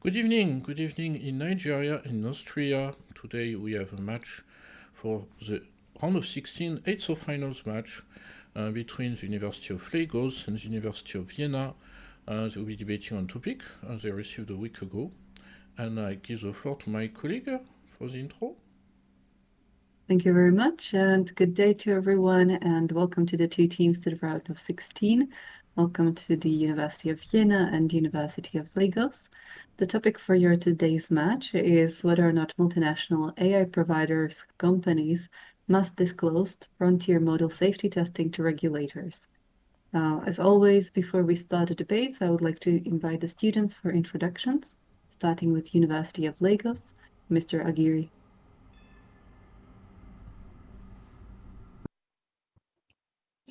Good evening in Nigeria and Austria. Today we have a match for the round of 16 eighth of finals match between the University of Lagos and the University of Vienna. They will be debating on topic they received a week ago. And I give the floor to my colleague for the intro. Thank you very much, and good day to everyone, and welcome to the two teams to the round of 16. Welcome to the University of Vienna and University of Lagos. The topic for your today's match is whether or not multinational AI providers, companies, must disclose frontier model safety testing to regulators. As always, before we start the debates, I would like to invite the students for introductions, starting with University of Lagos, Mr. Aguirre.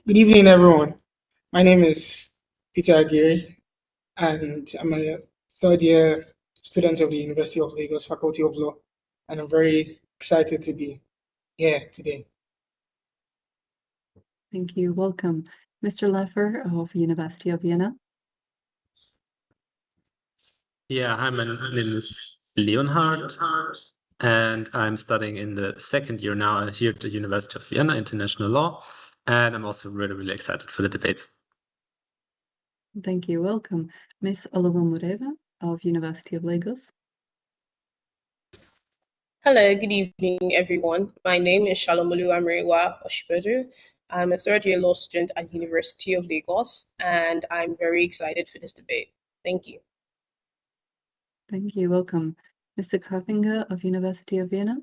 Good evening, everyone. My name is Peter Aguirre, and I'm a third year student of the University of Lagos Faculty of Law, and I'm very excited to be here today. Thank you. Welcome. Mr. Leffer of University of Vienna. Yeah, hi, my name is Leonhard, and I'm studying in the second year now here at the University of Vienna, International Law, and I'm also really excited for the debate. Thank you. Welcome. Ms. Olowomoreva of University of Lagos. Hello, good evening, everyone. My name is Shalomolu Amrewa Oshbedu. I'm a third year law student at University of Lagos, and I'm very excited for this debate. Thank you. Thank you. Welcome. Mr. Grafinger of University of Vienna.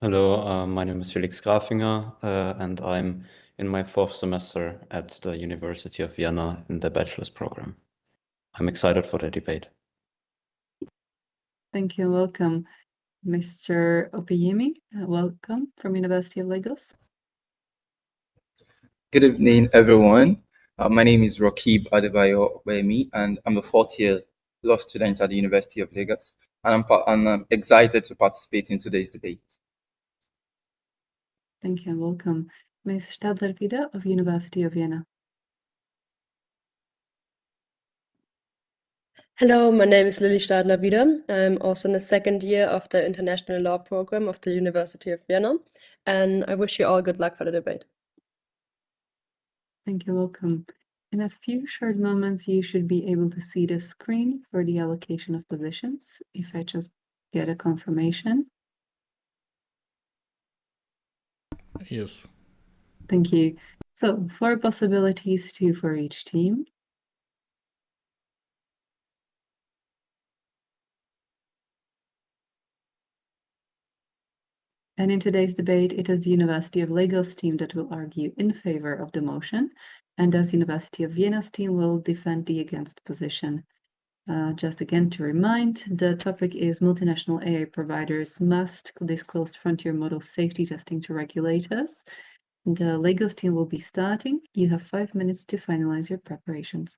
Hello, my name is Felix Grafinger, and I'm in my fourth semester at the University of Vienna in the bachelor's program. I'm excited for the debate. Thank you. Welcome. Mr. Opiyemi, welcome from University of Lagos. Good evening, everyone. My name is Rakib Adebayo Opeyemi, and I'm a fourth year law student at the University of Lagos, and I'm excited to participate in today's debate. Thank you and welcome. Ms. Stadler-Vida of University of Vienna. Hello, my name is Lily Stadler-Wieder. I'm also in the second year of the International Law program of the University of Vienna, and I wish you all good luck for the debate. Thank you, welcome. In a few short moments, you should be able to see the screen for the allocation of positions. If I just get a confirmation. Yes. Thank you. So 4 possibilities, 2 for each team. And in today's debate, it is the University of Lagos team that will argue in favor of the motion, and as University of Vienna's team will defend the against position. Just again to remind, the topic is multinational AI providers must disclose frontier model safety testing to regulators. The Lagos team will be starting. You have 5 minutes to finalize your preparations.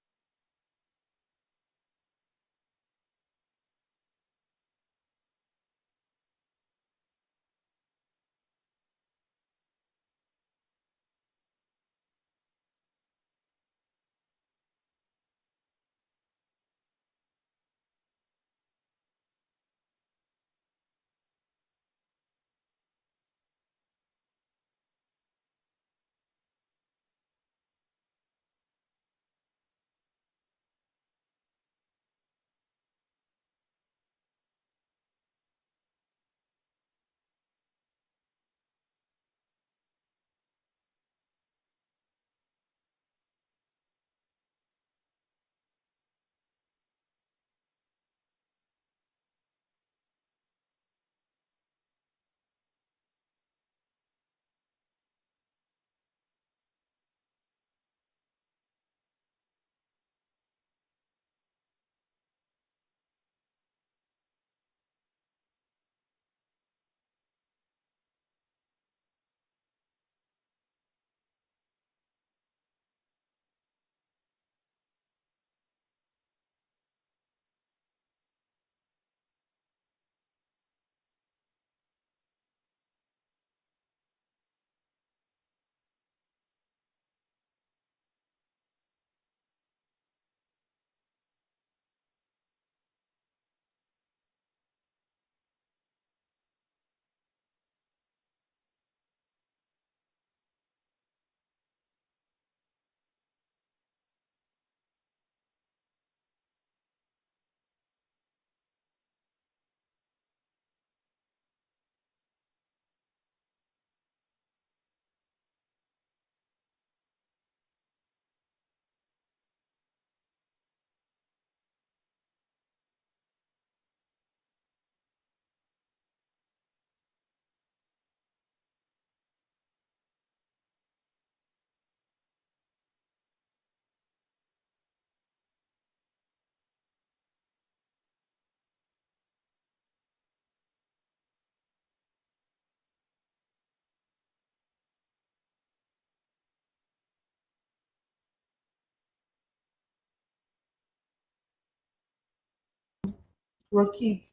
Rocky.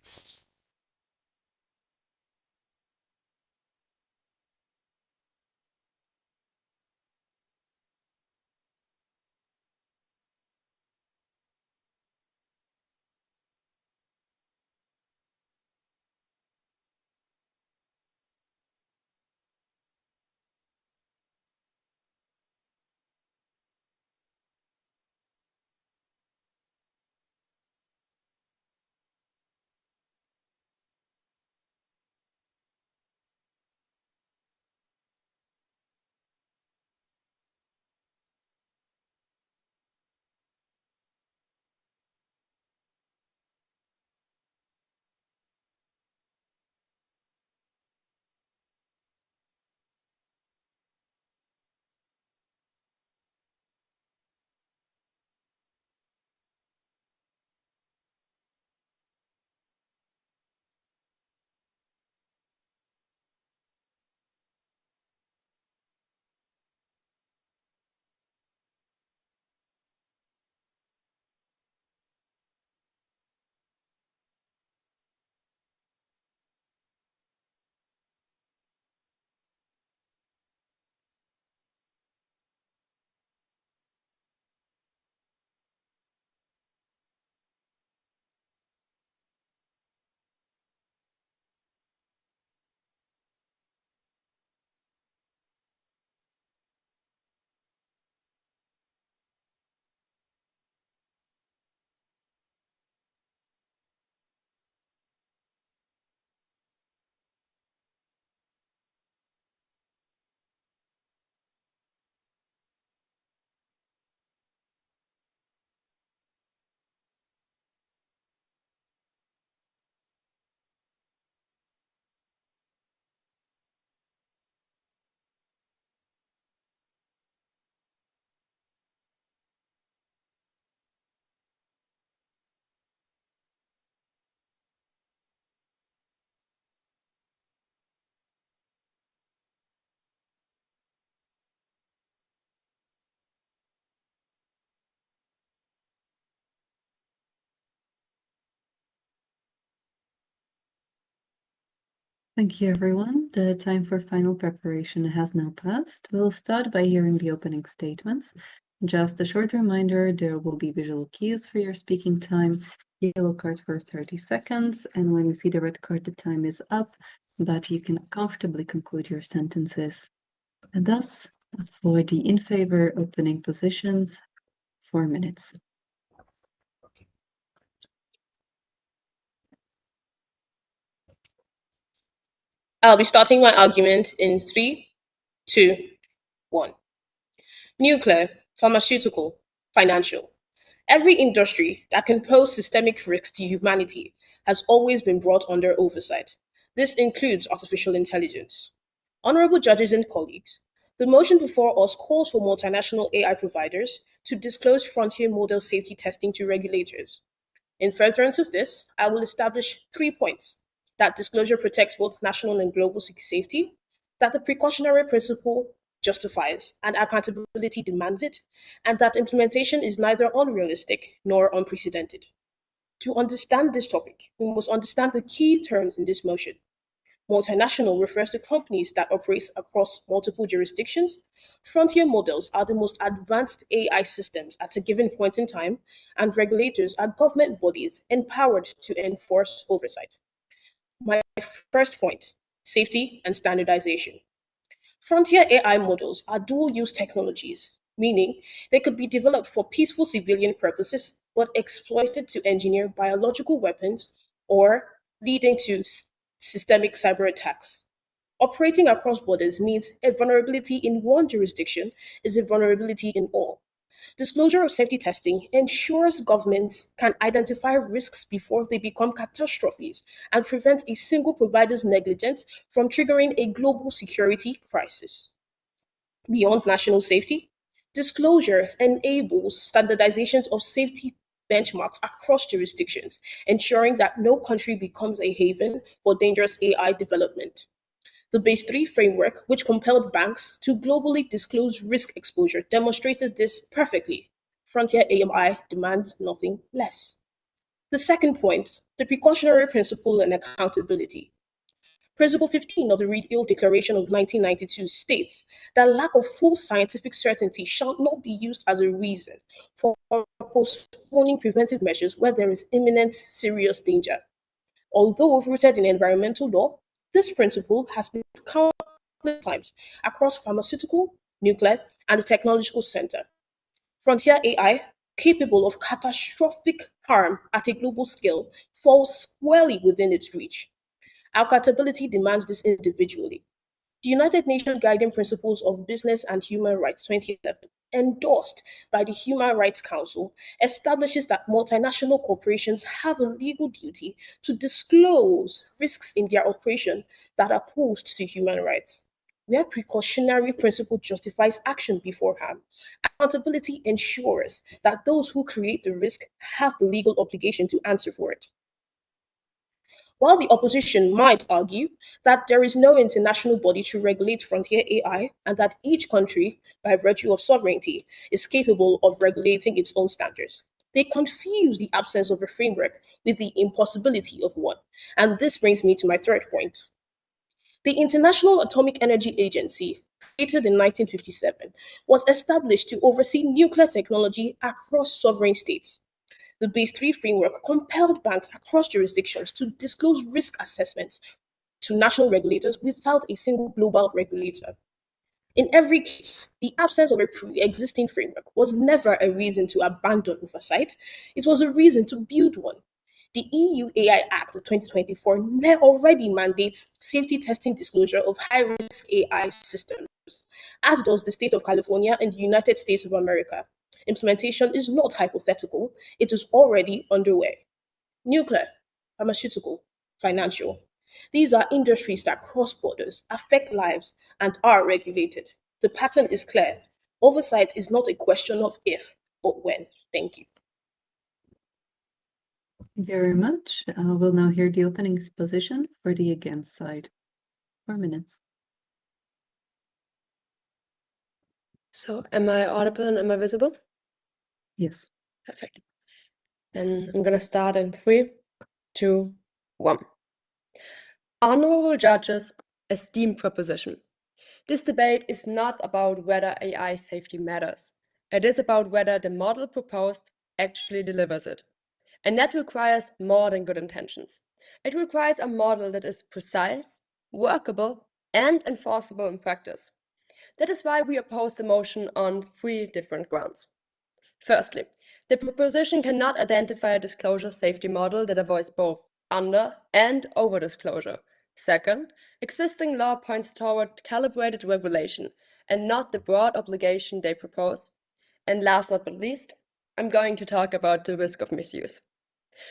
Thank you, everyone. The time for final preparation has now passed. We'll start by hearing the opening statements. Just a short reminder, there will be visual cues for your speaking time, yellow card for 30 seconds, and when you see the red card, the time is up, but you can comfortably conclude your sentences. And thus, for the in favor opening positions, 4 minutes. I'll be starting my argument in 3, 2, 1. Nuclear, pharmaceutical, financial. Every industry that can pose systemic risks to humanity has always been brought under oversight. This includes artificial intelligence. Honorable judges and colleagues, the motion before us calls for multinational AI providers to disclose frontier model safety testing to regulators. In furtherance of this, I will establish 3 points: that disclosure protects both national and global safety, that the precautionary principle justifies and accountability demands it, and that implementation is neither unrealistic nor unprecedented. To understand this topic, we must understand the key terms in this motion. Multinational refers to companies that operate across multiple jurisdictions. Frontier models are the most advanced AI systems at a given point in time, and regulators are government bodies empowered to enforce oversight. My first point: safety and standardization. Frontier AI models are dual use technologies, meaning they could be developed for peaceful civilian purposes but exploited to engineer biological weapons or leading to systemic cyber attacks. Operating across borders means a vulnerability in one jurisdiction is a vulnerability in all. Disclosure of safety testing ensures governments can identify risks before they become catastrophes and prevent a single provider's negligence from triggering a global security crisis. Beyond national safety, disclosure enables standardizations of safety benchmarks across jurisdictions, ensuring that no country becomes a haven for dangerous AI development. The Base 3 framework, which compelled banks to globally disclose risk exposure, demonstrated this perfectly. Frontier AMI demands nothing less. The second point, the precautionary principle and accountability. Principle 15 of the Real Declaration of 1992 states that lack of full scientific certainty shall not be used as a reason for postponing preventive measures where there is imminent serious danger. Although rooted in environmental law, this principle has been countless times across pharmaceutical, nuclear, and the technological center. Frontier AI, capable of catastrophic harm at a global scale, falls squarely within its reach. Accountability demands this individually. The United Nations Guiding Principles of Business and Human Rights 2011, endorsed by the Human Rights Council, establishes that multinational corporations have a legal duty to disclose risks in their operation that are posed to human rights. Where precautionary principle justifies action before harm, accountability ensures that those who create the risk have the legal obligation to answer for it. While the opposition might argue that there is no international body to regulate frontier AI and that each country, by virtue of sovereignty, is capable of regulating its own standards, they confuse the absence of a framework with the impossibility of one. And this brings me to my third point. The International Atomic Energy Agency, created in 1957, was established to oversee nuclear technology across sovereign states. The Base 3 framework compelled banks across jurisdictions to disclose risk assessments to national regulators without a single global regulator. In every case, the absence of a pre-existing framework was never a reason to abandon oversight. It was a reason to build one. The EU AI Act of 2024 already mandates safety testing disclosure of high-risk AI systems, as does the state of California and the United States of America. Implementation is not hypothetical, it is already underway. Nuclear, pharmaceutical, financial. These are industries that cross borders, affect lives, and are regulated. The pattern is clear. Oversight is not a question of if, but when. Thank you. Thank you very much. We'll now hear the opening exposition for the against side. 4 minutes. So am I audible and am I visible? Yes. Perfect. Then I'm gonna start in 3, 2, 1. Honorable judges, esteemed proposition. This debate is not about whether AI safety matters. It is about whether the model proposed actually delivers it. And that requires more than good intentions. It requires a model that is precise, workable, and enforceable in practice. That is why we oppose the motion on 3 different grounds. Firstly, the proposition cannot identify a disclosure safety model that avoids both under and over disclosure. Second, existing law points toward calibrated regulation and not the broad obligation they propose. And last but not least, I'm going to talk about the risk of misuse.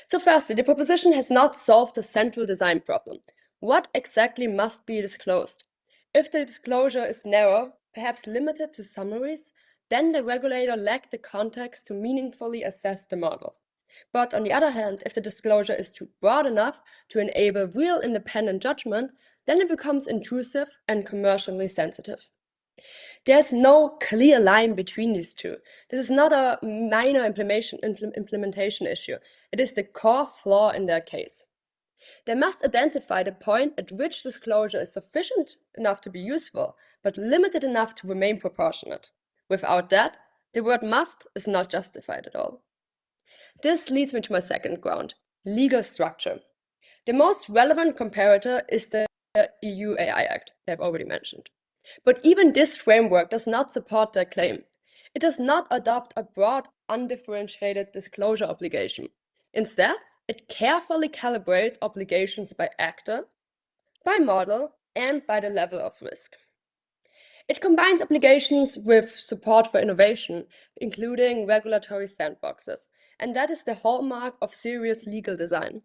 So firstly, the proposition has not solved the central design problem. What exactly must be disclosed? If the disclosure is narrow, perhaps limited to summaries, then the regulator lacked the context to meaningfully assess the model. But on the other hand, if the disclosure is too broad enough to enable real independent judgment, then it becomes intrusive and commercially sensitive. There's no clear line between these two. This is not a minor implementation issue. It is the core flaw in their case. They must identify the point at which disclosure is sufficient enough to be useful, but limited enough to remain proportionate. Without that, the word must is not justified at all. This leads me to my second ground, legal structure. The most relevant comparator is the EU AI Act that I've already mentioned. But even this framework does not support their claim. It does not adopt a broad, undifferentiated disclosure obligation. Instead, it carefully calibrates obligations by actor, by model, and by the level of risk. It combines obligations with support for innovation, including regulatory sandboxes, and that is the hallmark of serious legal design.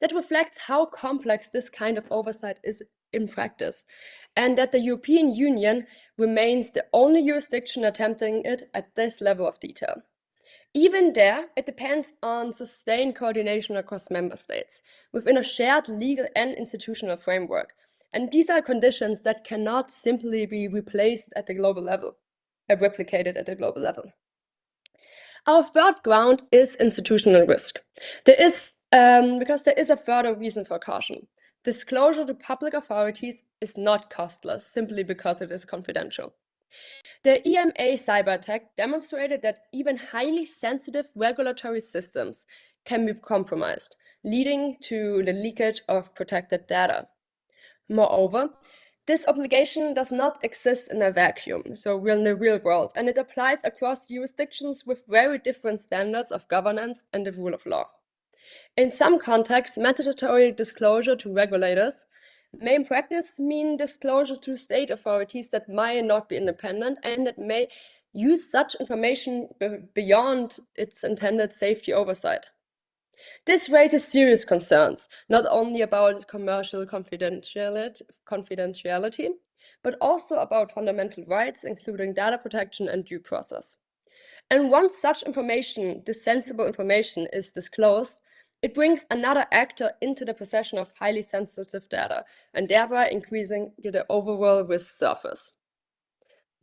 That reflects how complex this kind of oversight is in practice, and that the European Union remains the only jurisdiction attempting it at this level of detail. Even there, it depends on sustained coordination across member states, within a shared legal and institutional framework. And these are conditions that cannot simply be replaced at the global level, replicated at the global level. Our third ground is institutional risk. There is, because there is a further reason for caution. Disclosure to public authorities is not costless simply because it is confidential. The EMA cyber attack demonstrated that even highly sensitive regulatory systems can be compromised, leading to the leakage of protected data. Moreover, this obligation does not exist in a vacuum, so we're in the real world, and it applies across jurisdictions with very different standards of governance and the rule of law. In some contexts, mandatory disclosure to regulators may in practice mean disclosure to state authorities that might not be independent and that may use such information beyond its intended safety oversight. This raises serious concerns, not only about commercial confidentiality, but also about fundamental rights, including data protection and due process. And once such information, this sensible information, is disclosed, it brings another actor into the possession of highly sensitive data, and thereby increasing the overall risk surface.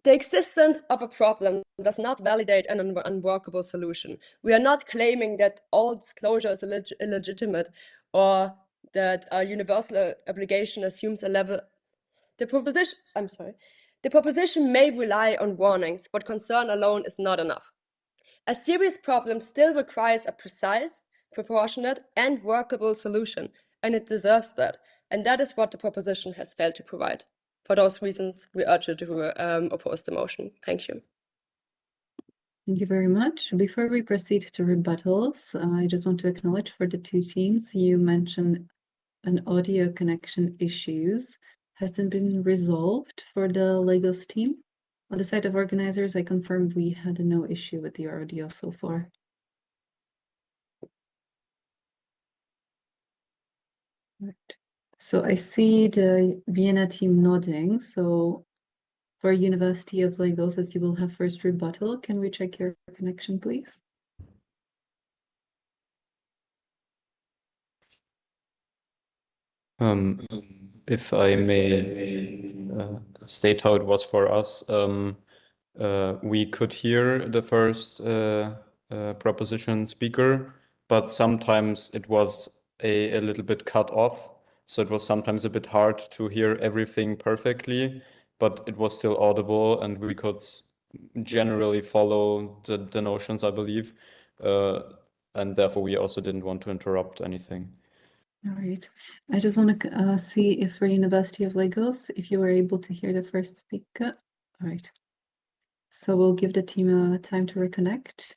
The existence of a problem does not validate an unworkable solution. We are not claiming that all disclosure is illegitimate or that a universal obligation assumes a level. The proposition may rely on warnings, but concern alone is not enough. A serious problem still requires a precise, proportionate, and workable solution, and it deserves that. And that is what the proposition has failed to provide. For those reasons, we urge you to oppose the motion. Thank you. Thank you very much. Before we proceed to rebuttals, I just want to acknowledge for the two teams, you mentioned an audio connection issues. Has it been resolved for the Legos team? On the side of organizers, I confirmed we had no issue with the audio so far. Right. So I see the Vienna team nodding. So for University of Lagos, as you will have first rebuttal, can we check your connection, please? If I may state how it was for us, we could hear the first proposition speaker, but sometimes it was a little bit cut off. So it was sometimes a bit hard to hear everything perfectly, but it was still audible and we could generally follow the notions, I believe. And therefore we also didn't want to interrupt anything. All right. I just want to see if for University of Lagos, if you were able to hear the first speaker. All right. So we'll give the team time to reconnect.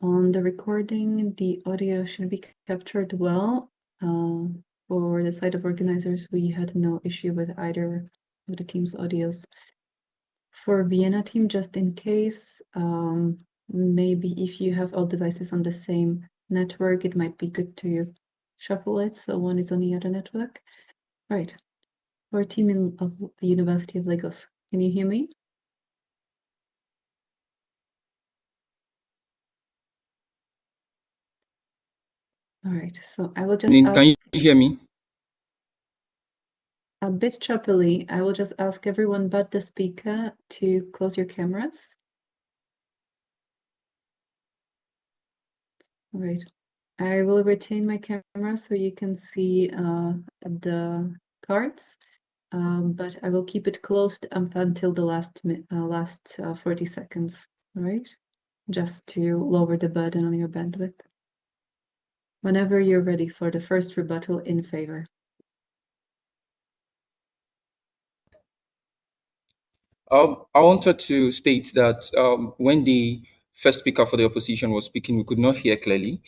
On the recording, the audio should be captured well. For the side of organizers, we had no issue with either of the team's audios. For Vienna team, just in case, maybe if you have all devices on the same network, it might be good to shuffle it so one is on the other network. All right. For team of the University of Lagos, can you hear me? All right, so I will just ask, Can you hear me? A bit choppily. I will just ask everyone but the speaker to close your cameras. All right. I will retain my camera so you can see the cards, but I will keep it closed up until the last 40 seconds. All right, just to lower the burden on your bandwidth. Whenever you're ready for the first rebuttal in favor. I wanted to state that when the first speaker for the opposition was speaking, we could not hear clearly.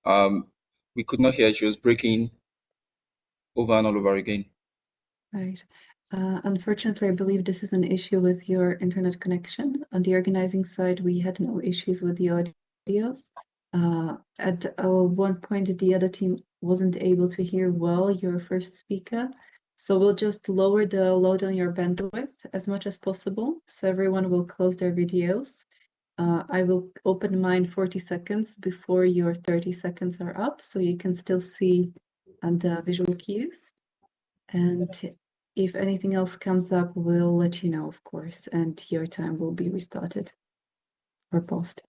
We could not hear. She was breaking over and all over again. Right. Unfortunately, I believe this is an issue with your internet connection. On the organizing side, we had no issues with the audios. At one point, the other team wasn't able to hear well your first speaker. So we'll just lower the load on your bandwidth as much as possible. So everyone will close their videos. I will open mine 40 seconds before your 30 seconds are up, so you can still see the visual cues. And if anything else comes up, we'll let you know, of course, and your time will be restarted. or post.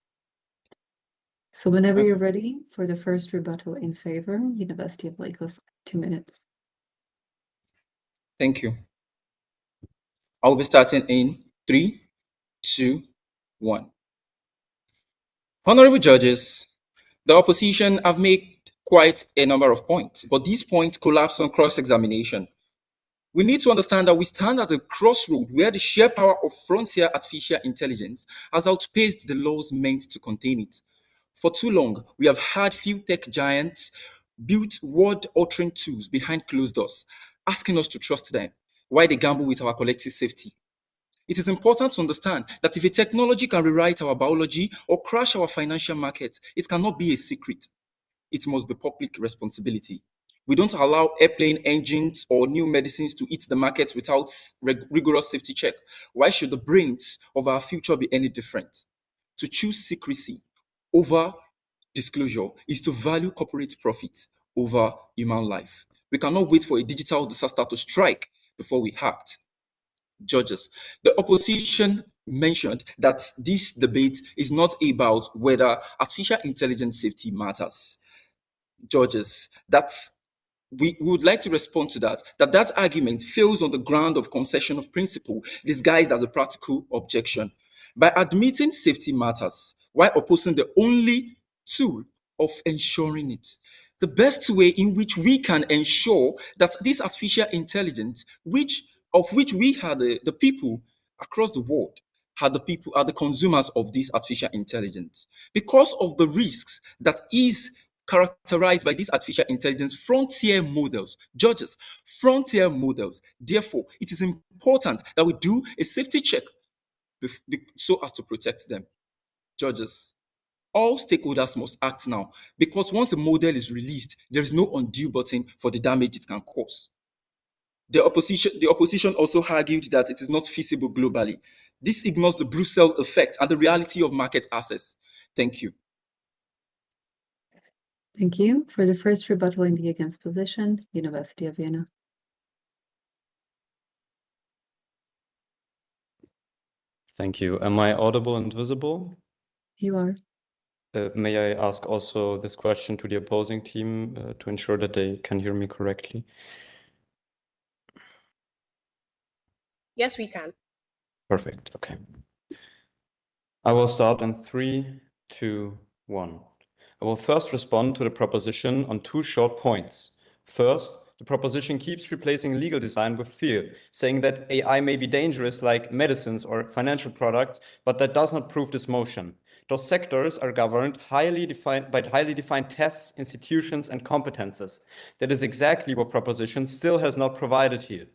So whenever Okay. you're ready for the first rebuttal in favor, University of Lagos, 2 minutes. Thank you. I'll be starting in 3, 2, 1. Honorable judges, the opposition have made quite a number of points, but these points collapse on cross-examination. We need to understand that we stand at a crossroad where the sheer power of frontier artificial intelligence has outpaced the laws meant to contain it. For too long, we have had few tech giants build word-altering tools behind closed doors, asking us to trust them, while they gamble with our collective safety. It is important to understand that if a technology can rewrite our biology or crash our financial market, it cannot be a secret. It must be public responsibility. We don't allow airplane engines or new medicines to hit the market without rigorous safety check. Why should the brains of our future be any different? To choose secrecy over disclosure is to value corporate profit over human life. We cannot wait for a digital disaster to strike before we act. Judges, the opposition mentioned that this debate is not about whether artificial intelligence safety matters. Judges, we would like to respond to that argument fails on the ground of concession of principle disguised as a practical objection. By admitting safety matters while opposing the only tool of ensuring it, the best way in which we can ensure that this artificial intelligence, of which we are the people across the world, are the consumers of this artificial intelligence, because of the risks that is characterized by these artificial intelligence frontier models. Judges, frontier models. Therefore, it is important that we do a safety check so as to protect them. Judges, all stakeholders must act now, because once a model is released, there is no undue button for the damage it can cause. The opposition also argued that it is not feasible globally. This ignores the Brussels effect and the reality of market access. Thank you. Thank you. For the first rebuttal in the against position, University of Vienna. Thank you. Am I audible and visible? You are. May I ask also this question to the opposing team to ensure that they can hear me correctly? Yes, we can. Perfect. Okay. I will start in 3, 2, 1. I will first respond to the proposition on 2 short points. First, the proposition keeps replacing legal design with fear, saying that AI may be dangerous like medicines or financial products, but that does not prove this motion. Those sectors are governed by highly defined tests, institutions, and competences. That is exactly what proposition still has not provided here.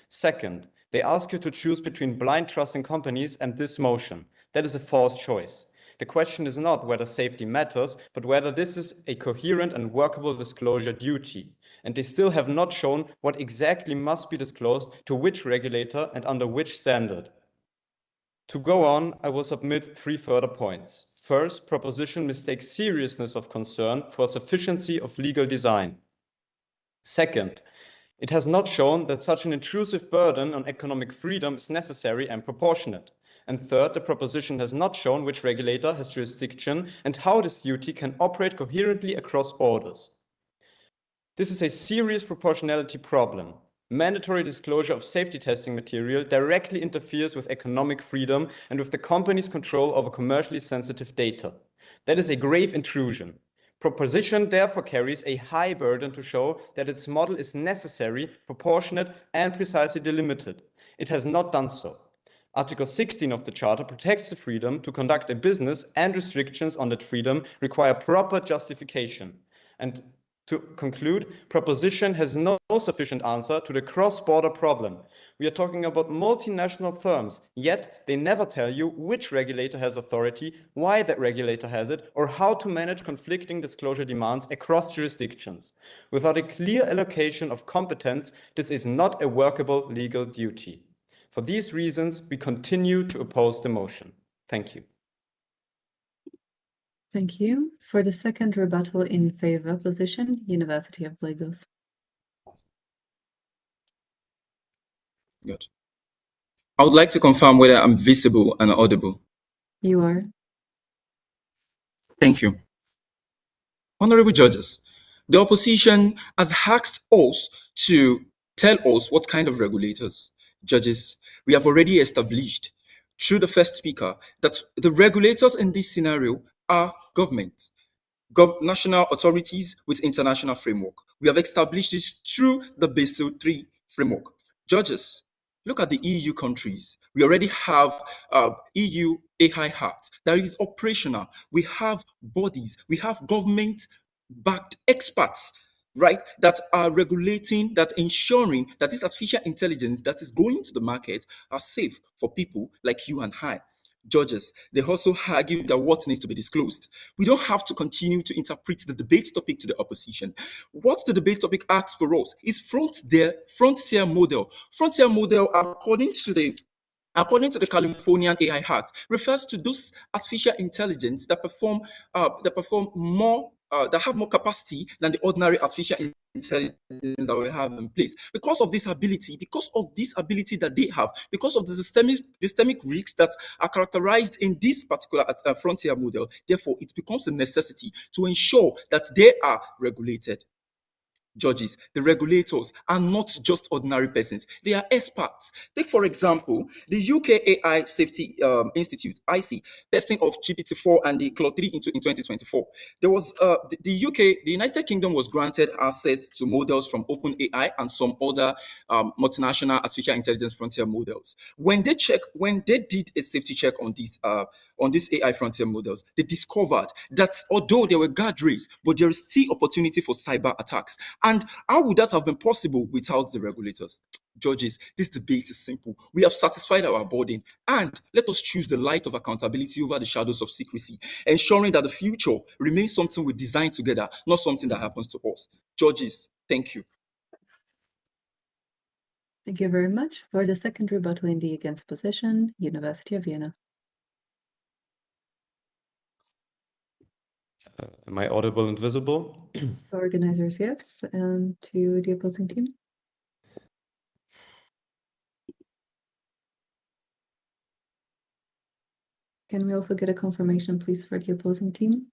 Second, they ask you to choose between blind trust in companies and this motion. That is a false choice. The question is not whether safety matters, but whether this is a coherent and workable disclosure duty. And they still have not shown what exactly must be disclosed to which regulator and under which standard. To go on, I will submit 3 further points. First, proposition mistakes seriousness of concern for sufficiency of legal design. Second, it has not shown that such an intrusive burden on economic freedom is necessary and proportionate. And third, the proposition has not shown which regulator has jurisdiction and how this duty can operate coherently across borders. This is a serious proportionality problem. Mandatory disclosure of safety testing material directly interferes with economic freedom and with the company's control over commercially sensitive data. That is a grave intrusion. Proposition therefore carries a high burden to show that its model is necessary, proportionate, and precisely delimited. It has not done so. Article 16 of the Charter protects the freedom to conduct a business, and restrictions on that freedom require proper justification. And to conclude, proposition has no sufficient answer to the cross-border problem. We are talking about multinational firms, yet they never tell you which regulator has authority, why that regulator has it, or how to manage conflicting disclosure demands across jurisdictions. Without a clear allocation of competence, this is not a workable legal duty. For these reasons, we continue to oppose the motion. Thank you. Thank you. For the second rebuttal in favor position, University of Lagos. Good. I would like to confirm whether I'm visible and audible. You are. Thank you. Honorable judges, the opposition has asked us to tell us what kind of regulators. Judges, we have already established through the first speaker that the regulators in this scenario are government, national authorities with international framework. We have established this through the Basel III framework. Judges, look at the EU countries. We already have EU AI Act that is operational. We have bodies, we have government-backed experts, right, that are regulating, that ensuring that this artificial intelligence that is going to the market are safe for people like you and I. Judges, they also argue that what needs to be disclosed. We don't have to continue to interpret the debate topic to the opposition. What the debate topic asks for us is frontier model. Frontier model, according to the Californian AI Act, refers to those artificial intelligence that perform more, that have more capacity than the ordinary artificial intelligence that we have in place. Because of this ability that they have, because of the systemic risks that are characterized in this particular frontier model, therefore it becomes a necessity to ensure that they are regulated. Judges, the regulators are not just ordinary persons, they are experts. Take, for example, the UK AI Safety Institute, IC, testing of GPT-4 and the Claude 3 in 2024. There was the United Kingdom was granted access to models from OpenAI and some other multinational artificial intelligence frontier models. When they did a safety check on these AI frontier models, they discovered that although there were guardrails, but there is still opportunity for cyber attacks. And how would that have been possible without the regulators? Judges, this debate is simple. We have satisfied our burden, and let us choose the light of accountability over the shadows of secrecy, ensuring that the future remains something we design together, not something that happens to us. Judges, thank you. Thank you very much. For the second rebuttal in the against position, University of Vienna. Am I audible and visible? Organizers, yes. And to the opposing team. Can we also get a confirmation, please, for the opposing team?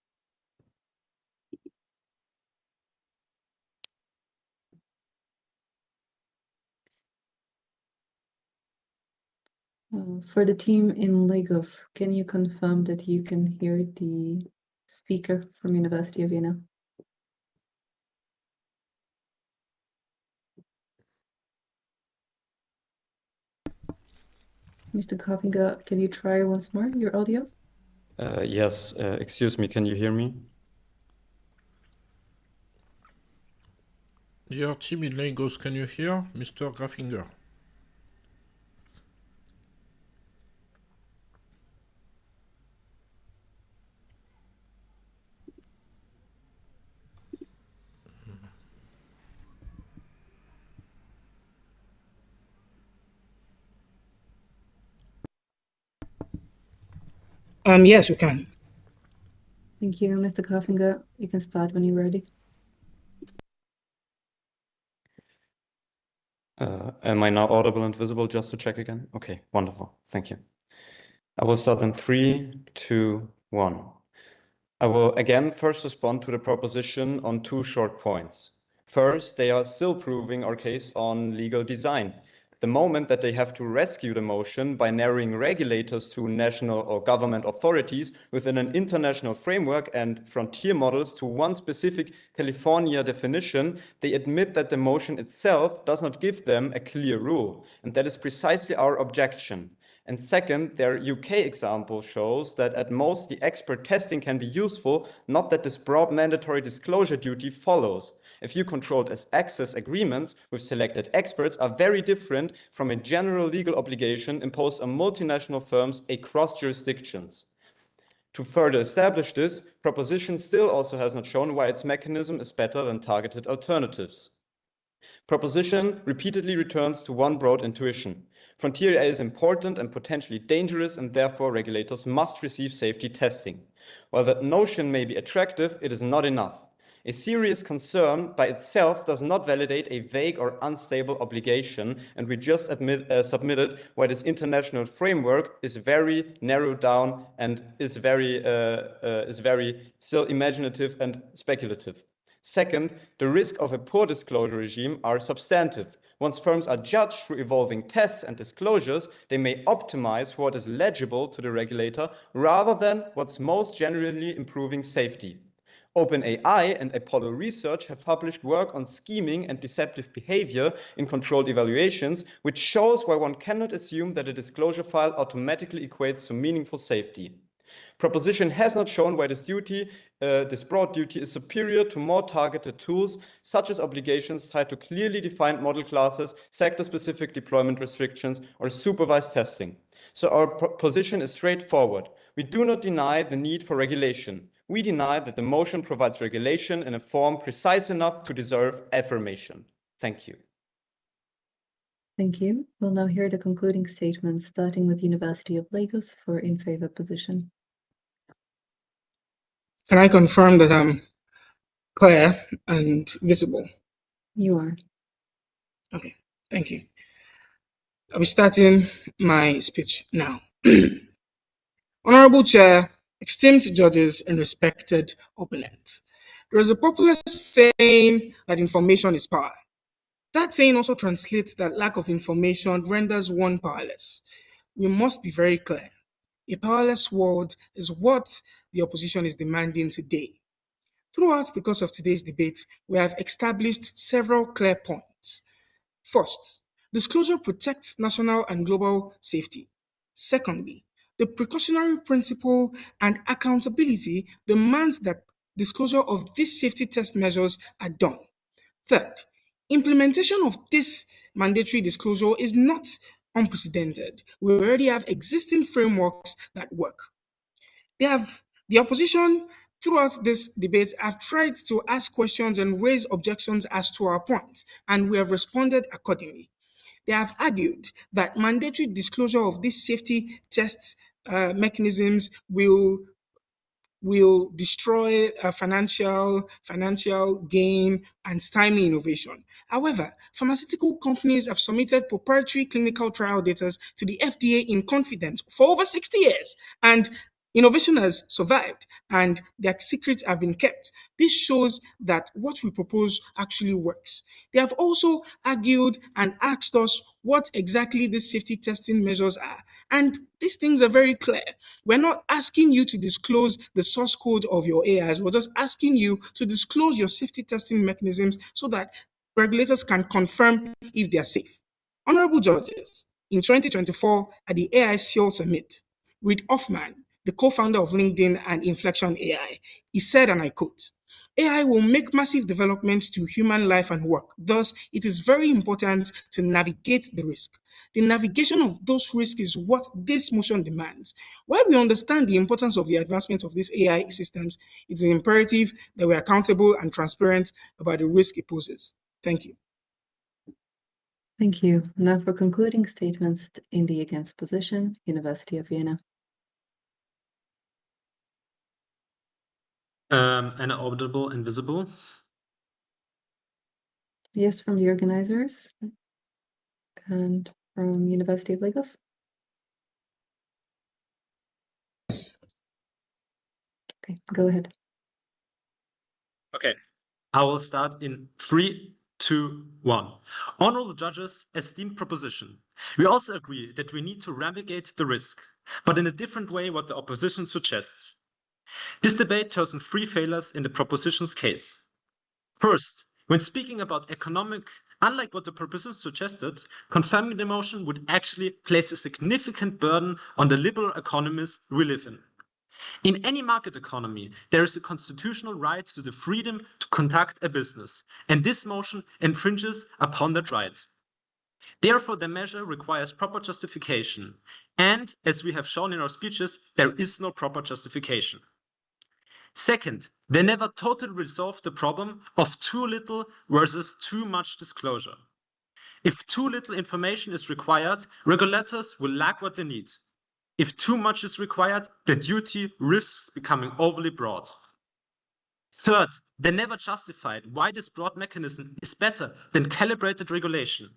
For the team in Lagos, can you confirm that you can hear the speaker from University of Vienna? Mr. Graffinger, can you try once more your audio? Yes, excuse me, can you hear me? Dear team in Lagos, can you hear Mr. Graffinger? Yes, we can. Thank you, Mr. Graffinger. You can start when you're ready. Am I now audible and visible, just to check again? Okay, wonderful. Thank you. I will start in 3, 2, 1. I will again first respond to the proposition on 2 short points. First, they are still proving our case on legal design. The moment that they have to rescue the motion by narrowing regulators to national or government authorities within an international framework and frontier models to one specific California definition, they admit that the motion itself does not give them a clear rule. And that is precisely our objection. And second, their UK example shows that at most the expert testing can be useful, not that this broad mandatory disclosure duty follows. If you controlled access agreements with selected experts are very different from a general legal obligation imposed on multinational firms across jurisdictions. To further establish this, proposition still also has not shown why its mechanism is better than targeted alternatives. Proposition repeatedly returns to one broad intuition. Frontier AI is important and potentially dangerous, and therefore regulators must receive safety testing. While that notion may be attractive, it is not enough. A serious concern by itself does not validate a vague or unstable obligation, and we just submitted why this international framework is very narrowed down and is very still imaginative and speculative. Second, the risk of a poor disclosure regime are substantive. Once firms are judged through evolving tests and disclosures, they may optimize what is legible to the regulator rather than what's most genuinely improving safety. OpenAI and Apollo Research have published work on scheming and deceptive behavior in controlled evaluations, which shows why one cannot assume that a disclosure file automatically equates to meaningful safety. Proposition has not shown why this broad duty is superior to more targeted tools, such as obligations tied to clearly defined model classes, sector-specific deployment restrictions, or supervised testing. So our position is straightforward. We do not deny the need for regulation. We deny that the motion provides regulation in a form precise enough to deserve affirmation. Thank you. Thank you. We'll now hear the concluding statements, starting with University of Lagos for in favor position. Can I confirm that I'm clear and visible? You are. Okay, thank you. I'll be starting my speech now. Honorable Chair, esteemed judges, and respected opponents. There is a popular saying that information is power. That saying also translates that lack of information renders one powerless. We must be very clear. A powerless world is what the opposition is demanding today. Throughout the course of today's debate, we have established several clear points. First, disclosure protects national and global safety. Secondly, the precautionary principle and accountability demands that disclosure of these safety test measures are done. Third, implementation of this mandatory disclosure is not unprecedented. We already have existing frameworks that work. The opposition throughout this debate have tried to ask questions and raise objections as to our points, and we have responded accordingly. They have argued that mandatory disclosure of these safety tests mechanisms will destroy financial gain and stymie innovation. However, pharmaceutical companies have submitted proprietary clinical trial data to the FDA in confidence for over 60 years, and innovation has survived and their secrets have been kept. This shows that what we propose actually works. They have also argued and asked us what exactly these safety testing measures are. And these things are very clear. We're not asking you to disclose the source code of your AIs. We're just asking you to disclose your safety testing mechanisms so that regulators can confirm if they are safe. Honorable judges, in 2024 at the AI Seoul Summit, Reid Hoffman, the co-founder of LinkedIn and Inflection AI, he said, and I quote, "AI will make massive developments to human life and work. Thus, it is very important to navigate the risk. The navigation of those risks is what this motion demands. While we understand the importance of the advancement of these AI systems, it is imperative that we are accountable and transparent about the risk it poses." Thank you. Thank you. Now for concluding statements in the against position, University of Vienna. Inaudible, invisible. Yes, from the organizers and from University of Lagos. Okay, go ahead. Okay, I will start in 3, 2, 1. Honorable judges, esteemed proposition. We also agree that we need to navigate the risk, but in a different way what the opposition suggests. This debate shows in 3 failures in the proposition's case. First, when speaking about economic, unlike what the proposition suggested, confirming the motion would actually place a significant burden on the liberal economies we live in. In any market economy, there is a constitutional right to the freedom to conduct a business, and this motion infringes upon that right. Therefore, the measure requires proper justification, and as we have shown in our speeches, there is no proper justification. Second, they never totally resolve the problem of too little versus too much disclosure. If too little information is required, regulators will lack what they need. If too much is required, the duty risks becoming overly broad. Third, they never justified why this broad mechanism is better than calibrated regulation.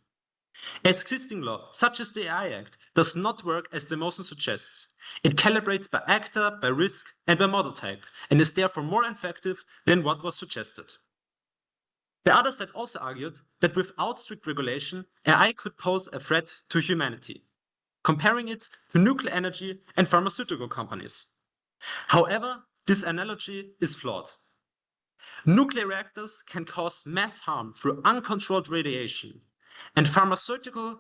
Existing law, such as the AI Act, does not work as the motion suggests. It calibrates by actor, by risk, and by model type, and is therefore more effective than what was suggested. The other side also argued that without strict regulation, AI could pose a threat to humanity, comparing it to nuclear energy and pharmaceutical companies. However, this analogy is flawed. Nuclear reactors can cause mass harm through uncontrolled radiation, and pharmaceuticals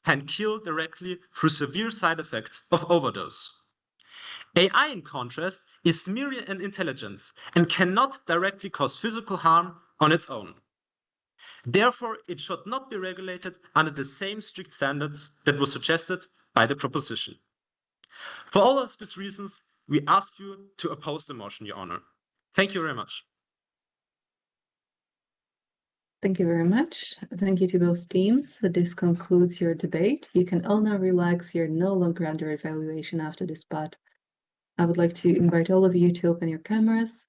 can kill directly through severe side effects of overdose. AI, in contrast, is merely an intelligence and cannot directly cause physical harm on its own. Therefore, it should not be regulated under the same strict standards that were suggested by the proposition. For all of these reasons, we ask you to oppose the motion, Your Honor. Thank you very much. Thank you very much. Thank you to both teams. This concludes your debate. You can all now relax. You're no longer under evaluation after this part. I would like to invite all of you to open your cameras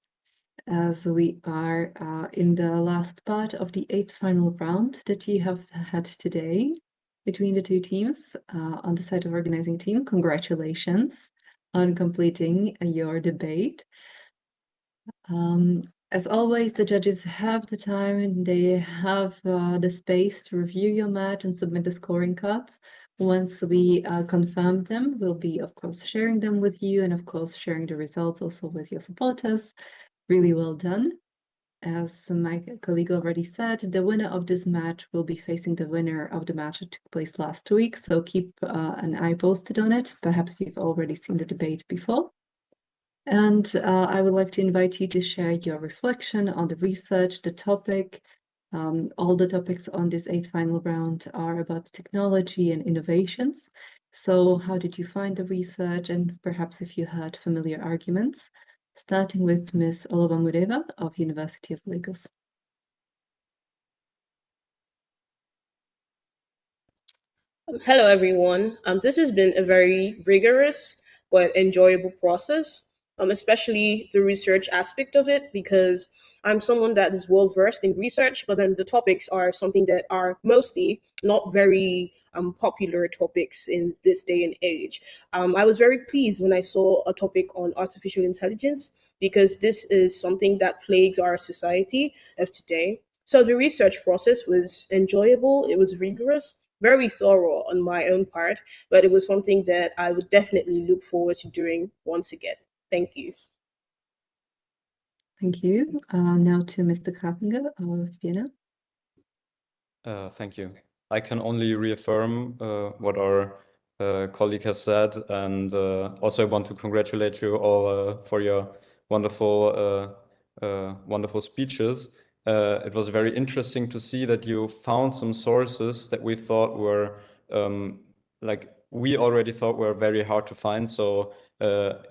as we are in the last part of the 8th final round that you have had today between the two teams. On the side of organizing team, congratulations on completing your debate. As always, the judges have the time and they have the space to review your match and submit the scoring cards. Once we confirm them, we'll be, of course, sharing them with you and, of course, sharing the results also with your supporters. Really well done. As my colleague already said, the winner of this match will be facing the winner of the match that took place last week. So keep an eye posted on it. Perhaps you've already seen the debate before. And I would like to invite you to share your reflection on the research, the topic. All the topics on this 8th final round are about technology and innovations. So how did you find the research, and perhaps if you heard familiar arguments? Starting with Ms. Olobamureva of University of Lagos. Hello, everyone. This has been a very rigorous but enjoyable process, especially the research aspect of it, because I'm someone that is well versed in research, but then the topics are something that are mostly not very popular topics in this day and age. I was very pleased when I saw a topic on artificial intelligence, because this is something that plagues our society of today. So the research process was enjoyable, it was rigorous, very thorough on my own part, but it was something that I would definitely look forward to doing once again. Thank you. Thank you. Now to Mr. Krafinger of Vienna. Thank you. I can only reaffirm what our colleague has said, and also I want to congratulate you all for your wonderful speeches. It was very interesting to see that you found some sources that we thought were we already thought were very hard to find. So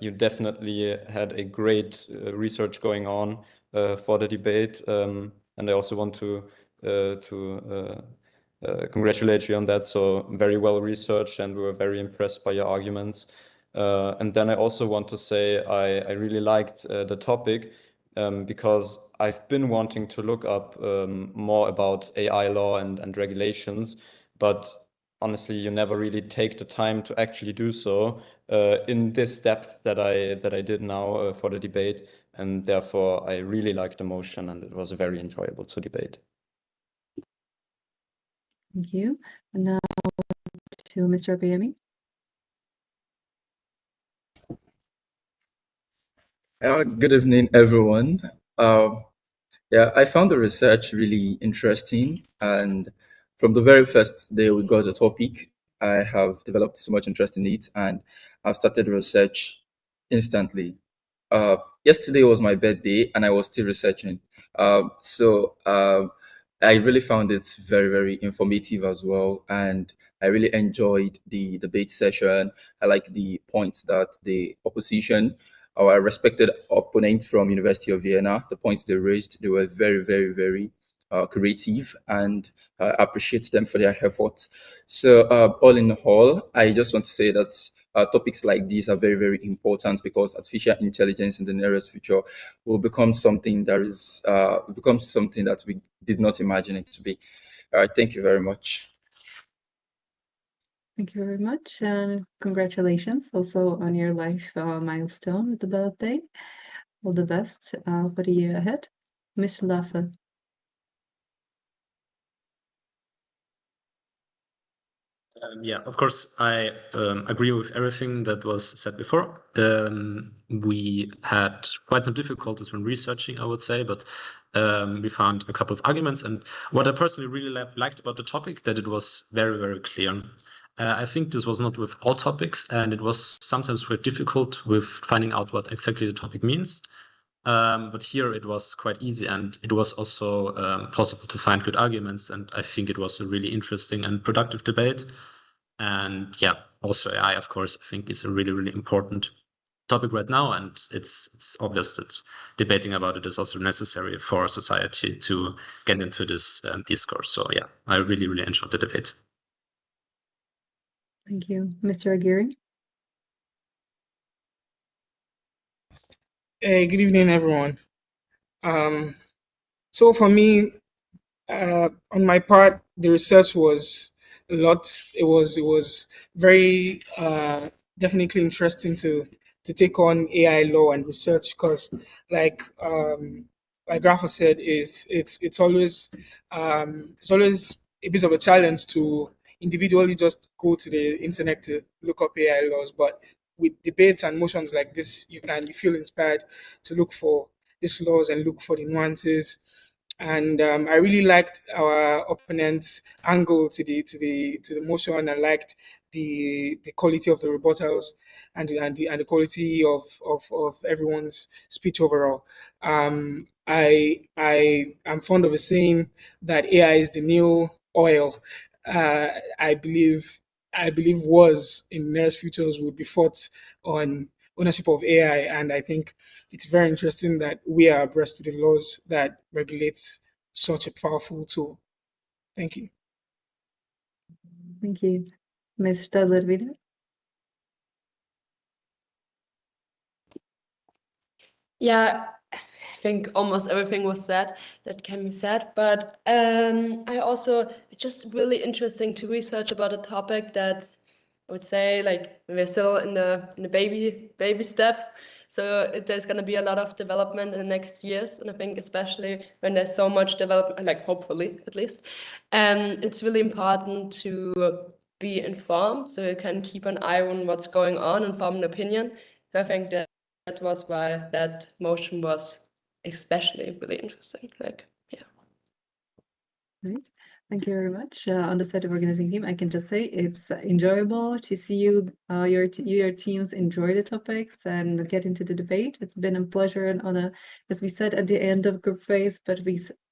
you definitely had a great research going on for the debate, and I also want to congratulate you on that. So very well researched, and we were very impressed by your arguments. And then I also want to say I really liked the topic because I've been wanting to look up more about AI law and regulations, but honestly, you never really take the time to actually do so in this depth that I did now for the debate, and therefore I really liked the motion, and it was very enjoyable to debate. Thank you. And now to Mr. Abiemi. Good evening, everyone. Yeah, I found the research really interesting, and from the very first day we got the topic, I have developed so much interest in it, and I've started research instantly. Yesterday was my birthday, and I was still researching. I really found it very, very informative as well, and I really enjoyed the debate session. I like the points that the opposition, our respected opponent from University of Vienna, the points they raised, they were very, very, very creative, and I appreciate them for their efforts. So all in all, I just want to say that topics like these are very, very important, because artificial intelligence in the nearest future will become something that is becomes something that we did not imagine it to be. All right, thank you very much. Thank you very much, and congratulations also on your life milestone with the birthday. All the best for the year ahead. Mr. Laffer. Yeah, of course, I agree with everything that was said before. We had quite some difficulties when researching, I would say, but we found a couple of arguments. And what I personally really liked about the topic, that it was very, very clear. I think this was not with all topics, and it was sometimes very difficult with finding out what exactly the topic means. But here it was quite easy, and it was also possible to find good arguments. And I think it was a really interesting and productive debate. And yeah, also AI, of course, I think is a really, really important topic right now. And it's obvious that debating about it is also necessary for society to get into this discourse. So yeah, I really, really enjoyed the debate. Thank you. Mr. Aguirre? Hey, good evening, everyone. So for me, on my part, the research was a lot. It was very definitely interesting to take on AI law and research, because like Rafa said, is it's always a bit of a challenge to individually just go to the internet to look up AI laws, but with debates and motions like this, you feel inspired to look for these laws and look for the nuances. And I really liked our opponent's angle to the motion. I liked the quality of the rebuttals and the quality of everyone's speech overall. I am fond of a saying that AI is the new oil. Uh, I believe I believe wars in nearest futures will be fought on ownership of AI, and I think it's very interesting that we are abreast with the laws that regulates such a powerful tool. Thank you. Thank you. Ms. Stadler-Wieder? Yeah, I think almost everything was said that can be said, but I also just really interesting to research about a topic that's, I would say, like we're still in the baby steps. So there's going to be a lot of development in the next years, and I think especially when there's so much development, like hopefully at least, it's really important to be informed so you can keep an eye on what's going on and form an opinion. So I think that was why that motion was especially really interesting. Like, yeah. Right. Thank you very much. On the side of organizing team, I can just say it's enjoyable to see your teams enjoy the topics and get into the debate. It's been a pleasure and honor, as we said at the end of group phase, but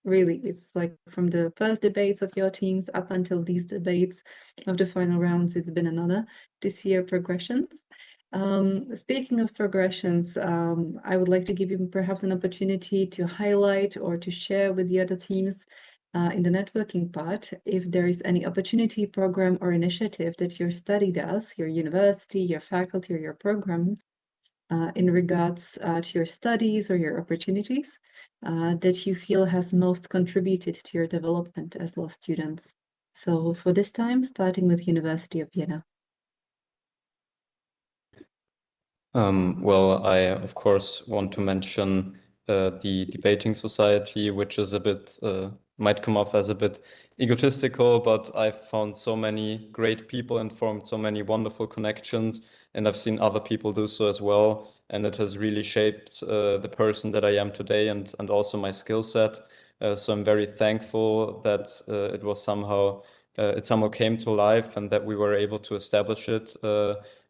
really, it's like from the first debates of your teams up until these debates of the final rounds, it's been an honor to see your progressions. Speaking of progressions, I would like to give you perhaps an opportunity to highlight or to share with the other teams in the networking part, if there is any opportunity, program, or initiative that your study does, your university, your faculty, or your program, in regards to your studies or your opportunities, that you feel has most contributed to your development as law students. So for this time, starting with University of Vienna. Well, I of course want to mention the debating society, which is a bit might come off as a bit egotistical, but I've found so many great people and formed so many wonderful connections, and I've seen other people do so as well, and it has really shaped the person that I am today and also my skill set. So I'm very thankful that it somehow came to life and that we were able to establish it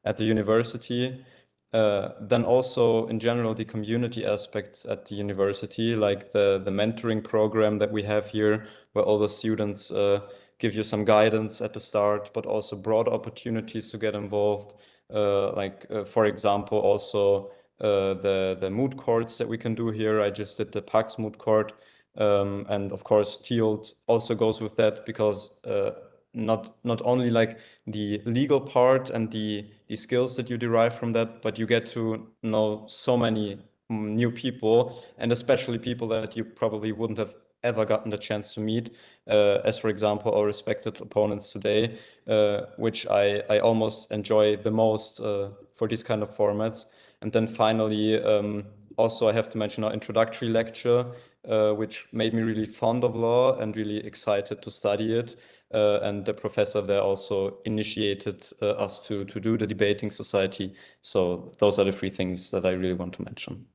at the university. Then also in general, the community aspect at the university, like the mentoring program that we have here, where all the students give you some guidance at the start, but also broad opportunities to get involved. For example, also the moot courts that we can do here. I just did the PAX moot court. And of course, THIULDT also goes with that because not only like the legal part and the skills that you derive from that, but you get to know so many new people, and especially people that you probably wouldn't have ever gotten the chance to meet, as for example our respected opponents today, which I almost enjoy the most for these kind of formats. And then finally, also I have to mention our introductory lecture, which made me really fond of law and really excited to study it. And the professor there also initiated us to do the debating society. So those are the three things that I really want to mention.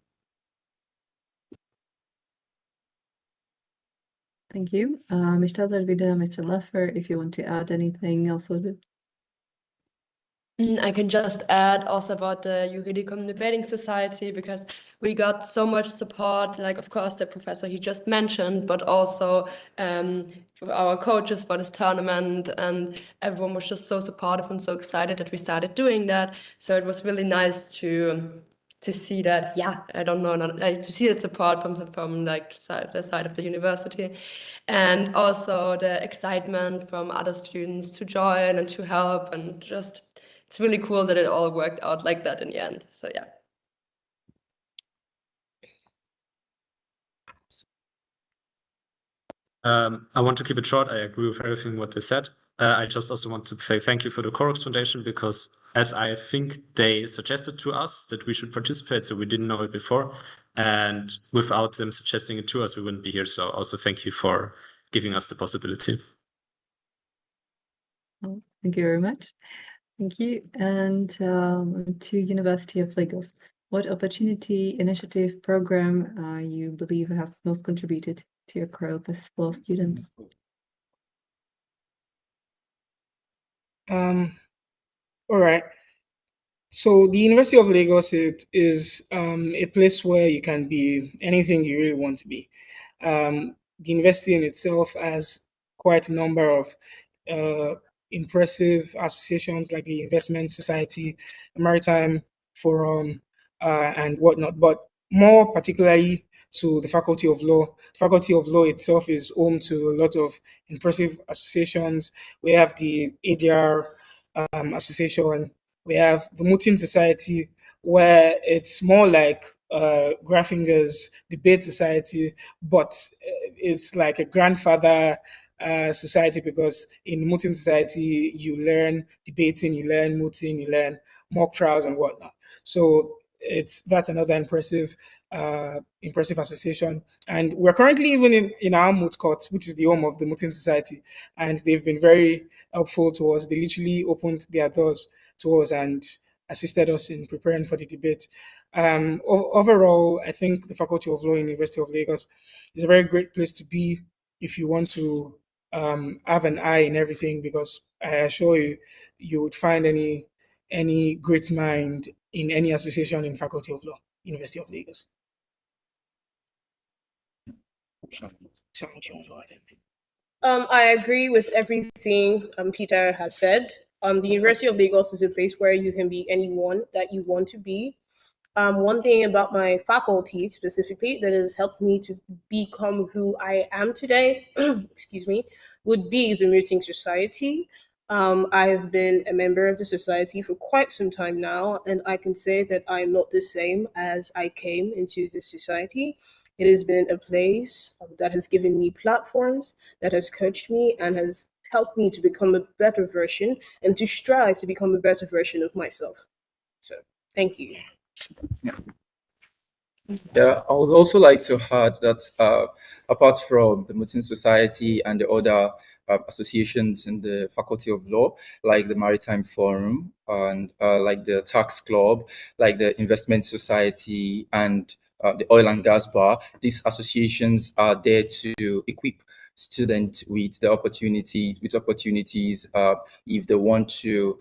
Thank you. Mr. Dalvida, Mr. Leffer, if you want to add anything also. I can just add also about the Juridicum Debating Society, because we got so much support, like of course the professor he just mentioned, but also our coaches for this tournament, and everyone was just so supportive and so excited that we started doing that. So it was really nice to see that, yeah, I don't know, to see that support from like the side of the university, and also the excitement from other students to join and to help, and just it's really cool that it all worked out like that in the end. So yeah. I want to keep it short. I agree with everything what they said. I just also want to say thank you for the Corex Foundation, because as I think they suggested to us that we should participate, so we didn't know it before. And without them suggesting it to us, we wouldn't be here. So also thank you for giving us the possibility. Well, thank you very much. Thank you. And to University of Lagos, what opportunity, initiative, program you believe has most contributed to your growth as law students? All right. So the University of Lagos is a place where you can be anything you really want to be. The university in itself has quite a number of impressive associations like the Investment Society, the Maritime Forum, and whatnot. But more particularly to the Faculty of Law. The Faculty of Law itself is home to a lot of impressive associations. We have the ADR association. We have the Mutin Society, where it's more like Graffinger's Debate Society, but it's like a grandfather society, because in Mutin Society you learn debating, you learn mooting, you learn mock trials and whatnot. So that's another impressive association. And we're currently even in our moot court, which is the home of the Mutin Society, and they've been very helpful to us. They literally opened their doors to us and assisted us in preparing for the debate. Overall, I think the Faculty of Law, University of Lagos, is a very great place to be if you want to have an eye in everything, because I assure you, you would find any great mind in any association in Faculty of Law, University of Lagos. I agree with everything Peter has said. The University of Lagos is a place where you can be anyone that you want to be. One thing about my faculty specifically that has helped me to become who I am today, excuse me, would be the Muting Society. I have been a member of the society for quite some time now, and I can say that I'm not the same as I came into the society. It has been a place that has given me platforms, that has coached me, and has helped me to become a better version and to strive to become a better version of myself. So, thank you. Yeah, I would also like to add that apart from the Mutin Society and the other associations in the Faculty of Law, like the Maritime Forum and like the Tax Club, like the Investment Society and the Oil and Gas Bar, these associations are there to equip students with the opportunities if they want to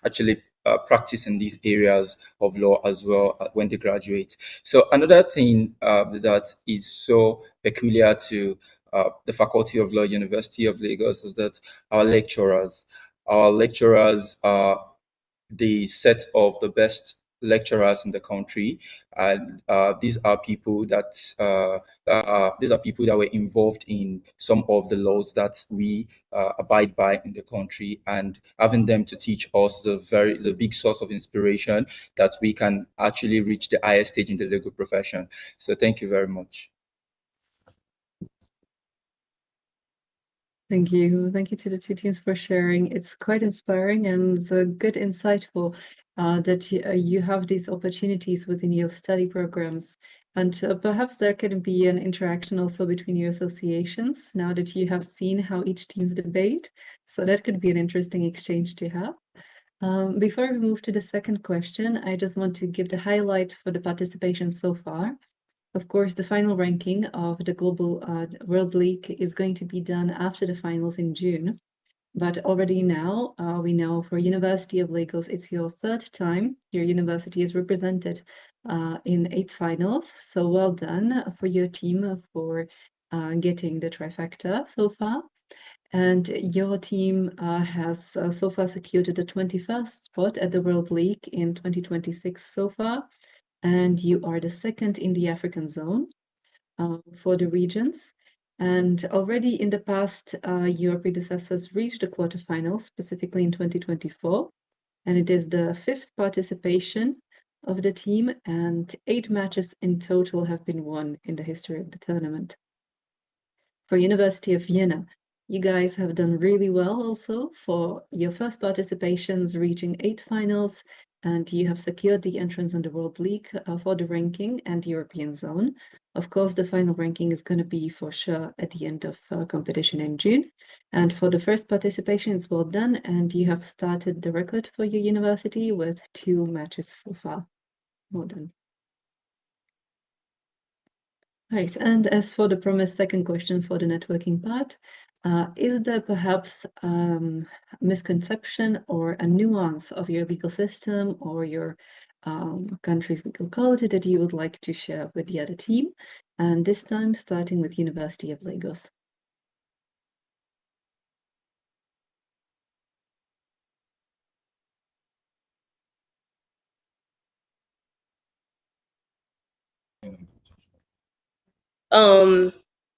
actually practice in these areas of law as well when they graduate. So another thing that is so peculiar to the Faculty of Law, University of Lagos, is that our lecturers are the set of the best lecturers in the country, and these are people that were involved in some of the laws that we abide by in the country, and having them to teach us is a big source of inspiration that we can actually reach the highest stage in the legal profession. So thank you very much. Thank you. Thank you to the two teams for sharing. It's quite inspiring and it's a good insightful that you have these opportunities within your study programs. And perhaps there could be an interaction also between your associations now that you have seen how each team's debate. So that could be an interesting exchange to have. Before we move to the second question, I just want to give the highlight for the participation so far. Of course, the final ranking of the Global World League is going to be done after the finals in June. But already now, we know for University of Lagos, it's your third time your university is represented in 8 finals. So well done for your team for getting the trifecta so far. And your team has so far secured the 21st spot at the World League in 2026 so far. And you are the second in the African zone for the regions. And already in the past, your predecessors reached the quarterfinals, specifically in 2024. And it is the 5th participation of the team, and 8 matches in total have been won in the history of the tournament. For University of Vienna, you guys have done really well also for your first participations, reaching 8 finals, and you have secured the entrance in the World League for the ranking and the European zone. Of course, the final ranking is going to be for sure at the end of competition in June. And for the first participation, it's well done, and you have started the record for your university with 2 matches so far. Well done. Right, and as for the promised second question for the networking part, is there perhaps misconception or a nuance of your legal system or your country's legal code that you would like to share with the other team? And this time starting with University of Lagos.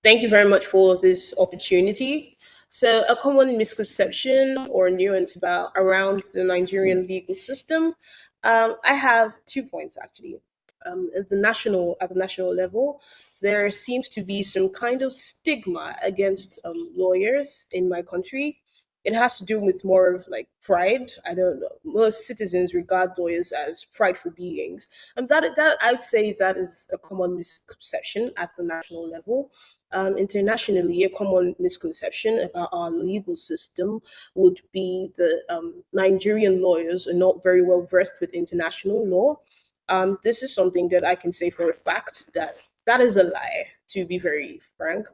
Thank you very much for this opportunity. So, a common misconception or nuance around the Nigerian legal system, I have 2 points actually. At the national level, there seems to be some kind of stigma against lawyers in my country. It has to do with more of like pride. I don't know. Most citizens regard lawyers as prideful beings, and that I'd say that is a common misconception at the national level. Internationally, a common misconception about our legal system would be the Nigerian lawyers are not very well versed with international law. This is something that I can say for a fact that is a lie, to be very frank.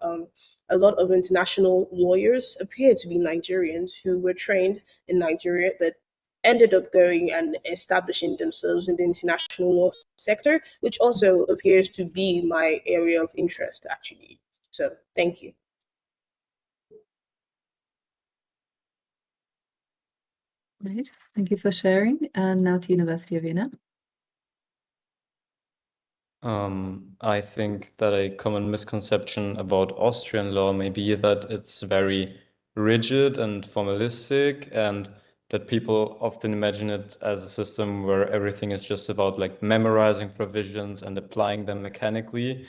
A lot of international lawyers appear to be Nigerians who were trained in Nigeria but ended up going and establishing themselves in the international law sector, which also appears to be my area of interest, actually. So, thank you. Right, thank you for sharing. And now to University of Vienna. I think that a common misconception about Austrian law may be that it's very rigid and formalistic, and that people often imagine it as a system where everything is just about like memorizing provisions and applying them mechanically.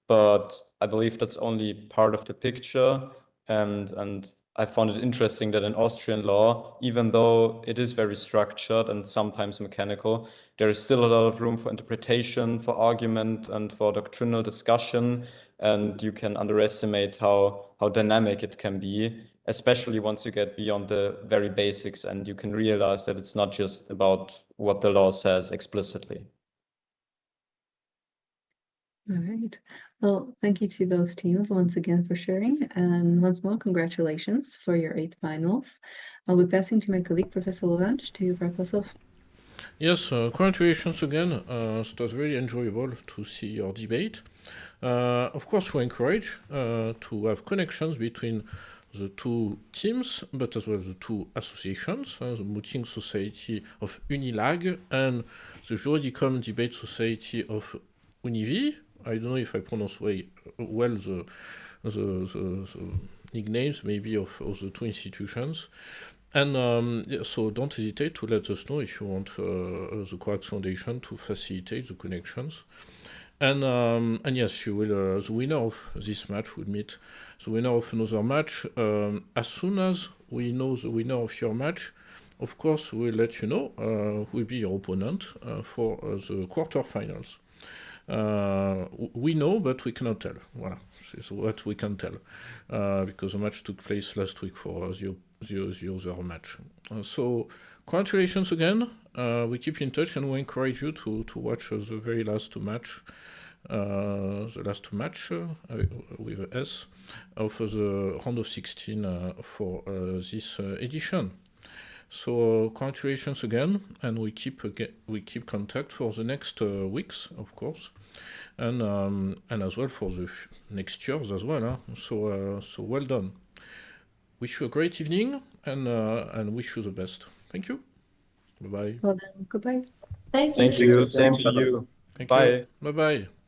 But I believe that's only part of the picture, and I found it interesting that in Austrian law, even though it is very structured and sometimes mechanical, there is still a lot of room for interpretation, for argument, and for doctrinal discussion. And you can underestimate how dynamic it can be, especially once you get beyond the very basics and you can realize that it's not just about what the law says explicitly. All right. Well, thank you to both teams once again for sharing. And once more, congratulations for your 8 finals. I'll be passing to my colleague, Professor Lorange, to wrap us off. Yes, congratulations again. It was really enjoyable to see your debate. Of course, we encourage to have connections between the two teams, but as well the two associations, the Mooting Society of Unilag and the Juridicum Debate Society of Univi. I don't know if I pronounce well the nicknames maybe of the two institutions. And so don't hesitate to let us know if you want the Coax Foundation to facilitate the connections. And yes, you will. The winner of this match will meet the winner of another match. As soon as we know the winner of your match, of course, we'll let you know who will be your opponent for the quarterfinals. We know, but we cannot tell. Voilà, this is what we can tell, because the match took place last week for the other match. So congratulations again. We keep in touch, and we encourage you to watch the very last match. The last match with S of the round of 16 for this edition. So congratulations again, and we keep contact for the next weeks, of course, and as well for the next years as well. Huh? So well done. Wish you a great evening, and wish you the best. Thank you. Bye bye. Well, then, goodbye. Thank you. Same to you. Thank Bye. you. Bye bye.